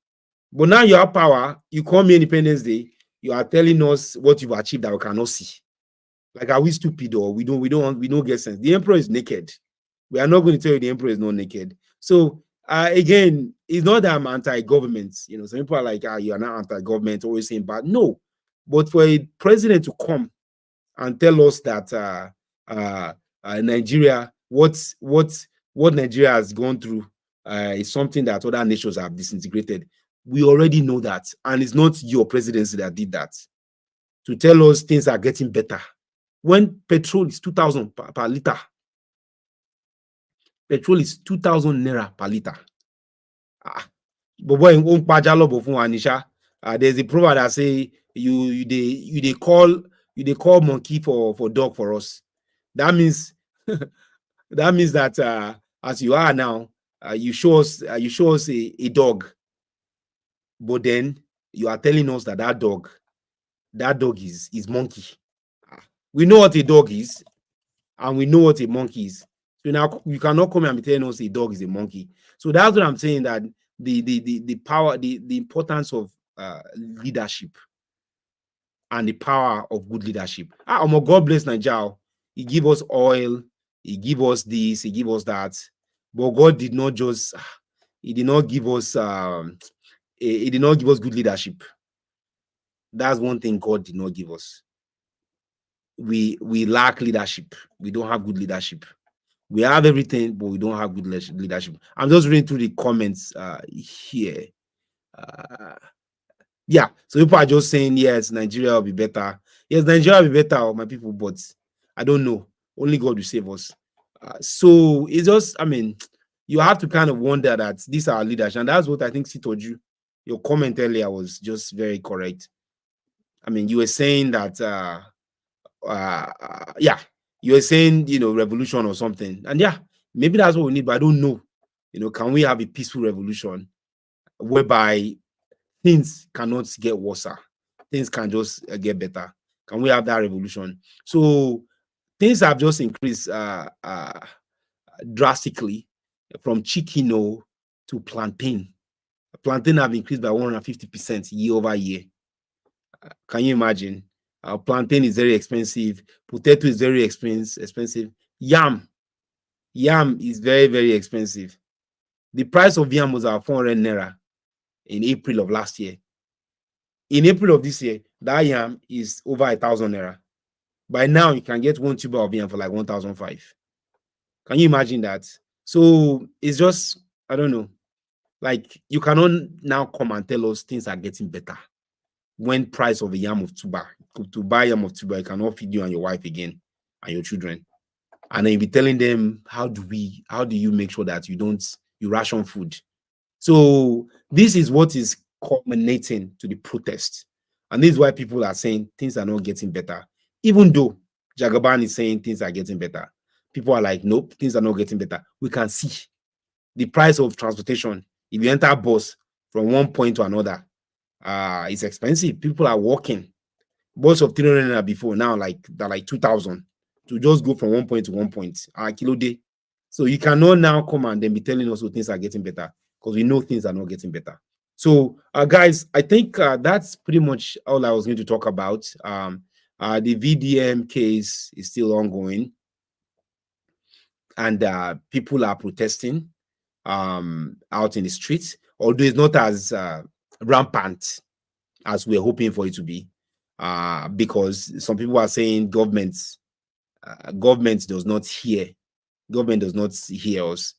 But now you have power, you call me Independence Day, you are telling us what you've achieved that we cannot see. Like, are we stupid, or we don't get sense? The emperor is naked. We are not going to tell you the emperor is not naked. So again, it's not that I'm anti-government. You know, some people are like, you are not anti-government, always saying bad. No, but for a president to come and tell us that Nigeria, what Nigeria has gone through is something that other nations have disintegrated. We already know that, and it's not your presidency that did that. To tell us things are getting better when petrol is 2,000 per liter. Petrol is 2,000 naira per liter. But boy, there's a proverb that say they call monkey for dog for us. That means that as you are now, you show us a dog, but then you are telling us that dog is monkey. We know what a dog is, and we know what a monkey is. So now you cannot come and be telling us a dog is a monkey. So that's what I'm saying, that the power, the importance of leadership and the power of good leadership. God bless Nigeria. He give us oil, he give us this, he give us that. But God did not just, he did not give us good leadership. That's one thing God did not give us. We lack leadership. We don't have good leadership. We have everything, but we don't have good leadership. I'm just reading through the comments here. Yeah, so people are just saying, yes, Nigeria will be better. Yes, Nigeria will be better, my people, but I don't know. Only God will save us. So it's just, I mean, you have to kind of wonder that these are our leaders. And that's what I think Sitoju, your comment earlier was just very correct. I mean, you were saying that, yeah, you were saying, you know, revolution or something. And yeah, maybe that's what we need, but I don't know. You know, can we have a peaceful revolution whereby things cannot get worse? Things can just get better. Can we have that revolution? So things have just increased drastically from chicken to plantain. Plantain have increased by 150% year over year. Can you imagine? Plantain is very expensive. Potato is very expensive. Yam is very, very expensive. The price of yam was 400 naira in April of last year. In April of this year, that yam is over 1,000 naira. By now, you can get 1 tuber of yam for like 1,005. Can you imagine that? So it's just, I don't know. Like, you cannot now come and tell us things are getting better when price of a yam of tuber, to buy yam of tuber, you cannot feed you and your wife again and your children. And then you be telling them, how do you make sure that you ration food? So this is what is culminating to the protest. And this is why people are saying things are not getting better. Even though Jagaban is saying things are getting better, people are like, nope, things are not getting better. We can see the price of transportation. If you enter a bus from one point to another, it's expensive. People are walking. Bus of 300 naira before, now they're like 2,000 to just go from one point to one point. Kilo day. So you cannot now come and then be telling us things are getting better, because we know things are not getting better. So guys, I think that's pretty much all I was going to talk about. The VDM case is still ongoing. and people are protesting out in the streets, although it's not as rampant as we're hoping for it to be, because some people are saying government does not hear us.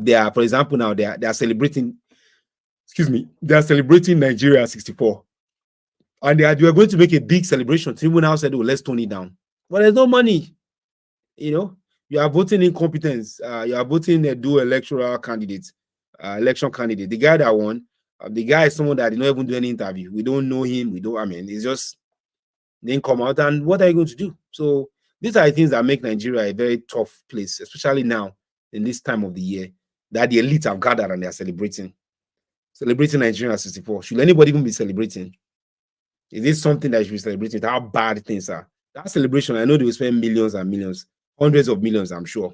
They are, for example, now they are celebrating, excuse me, they are celebrating Nigeria 64, and they are going to make a big celebration. Tinubu now said, "Oh, let's tone it down." But there's no money. You are voting incompetence. You are voting a dual electoral candidate, election candidate. The guy that won, the guy is someone that did not even do any interview. We don't know him. I mean, it's just didn't come out. And what are you going to do? So these are the things that make Nigeria a very tough place, especially now in this time of the year, that the elites have gathered and they are celebrating Nigeria 64. Should anybody even be celebrating? Is this something that should be celebrating? How bad things are? That celebration, I know they will spend millions and millions, hundreds of millions, I'm sure.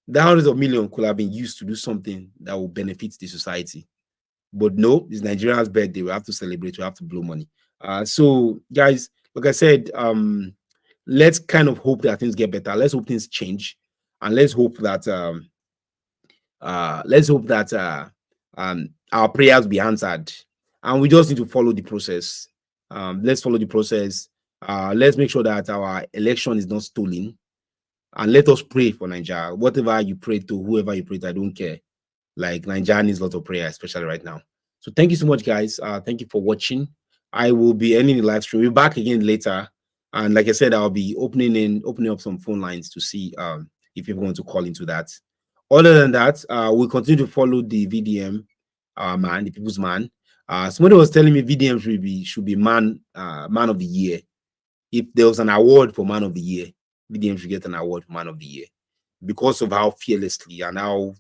The hundreds of millions could have been used to do something that will benefit the society. But no, it's Nigeria's birthday. We have to celebrate. We have to blow money. So, guys, like I said, let's kind of hope that things get better. Let's hope things change, and let's hope that our prayers be answered. And we just need to follow the process. Let's follow the process. Let's make sure that our election is not stolen. And let us pray for Nigeria. Whatever you pray to, whoever you pray to, I don't care. Like, Nigeria needs a lot of prayer, especially right now. So thank you so much, guys. Thank you for watching. I will be ending the live stream. We'll be back again later. And like I said, I'll be opening up some phone lines to see if people want to call into that. Other than that, we'll continue to follow the VDM man, the people's man. Somebody was telling me VDM should be man of the year. If there was an award for man of the year, VDM should get an award for man of the year, because of how fearlessly and how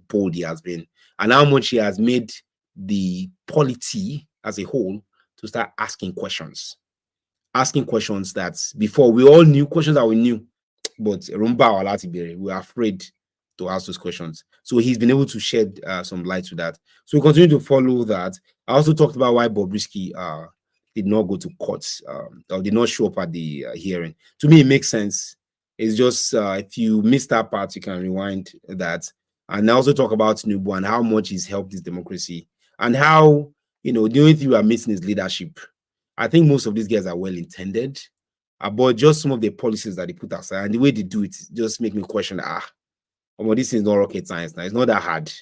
bold he has been, and how much he has made the polity as a whole to start asking questions that before we all knew, questions that we knew, but we were afraid to ask those questions. So he's been able to shed some light to that. So we continue to follow that. I also talked about why BobRisky did not go to court or did not show up at the hearing. To me, it makes sense. It's just if you missed that part, you can rewind that. And I also talk about Tinubu and how much he's helped this democracy, and how, the only thing we are missing is leadership. I think most of these guys are well intended, but just some of the policies that they put aside and the way they do it just make me question, this is not rocket science now. It's not that hard.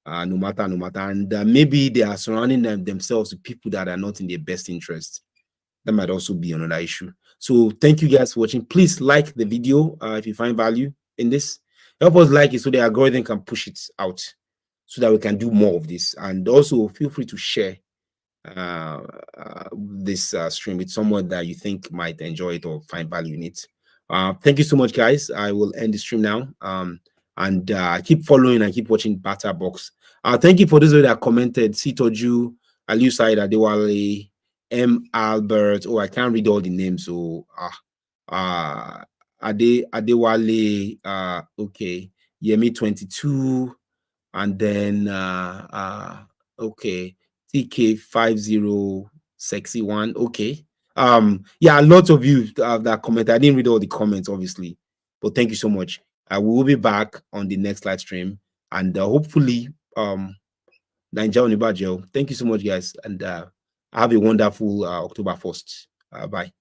No matter. And maybe they are surrounding themselves with people that are not in their best interest. That might also be another issue. So thank you guys for watching. Please like the video if you find value in this. Help us like it so the algorithm can push it out, so that we can do more of this. And also feel free to share this stream with someone that you think might enjoy it or find value in it. Thank you so much, guys. I will end the stream now. And keep following and keep watching BatterBox. Thank you for those that commented. Sitoju, Aliu Said, Adewale, M. Albert. Oh, I can't read all the names. So Adewale, okay. Yemi 22, and then okay, TK50 sexy one. Okay. Yeah, a lot of you that commented. I didn't read all the comments, obviously, but thank you so much. We will be back on the next live stream, and hopefully Nigeria Unibajo. Thank you so much, guys, and have a wonderful October 1st. Bye.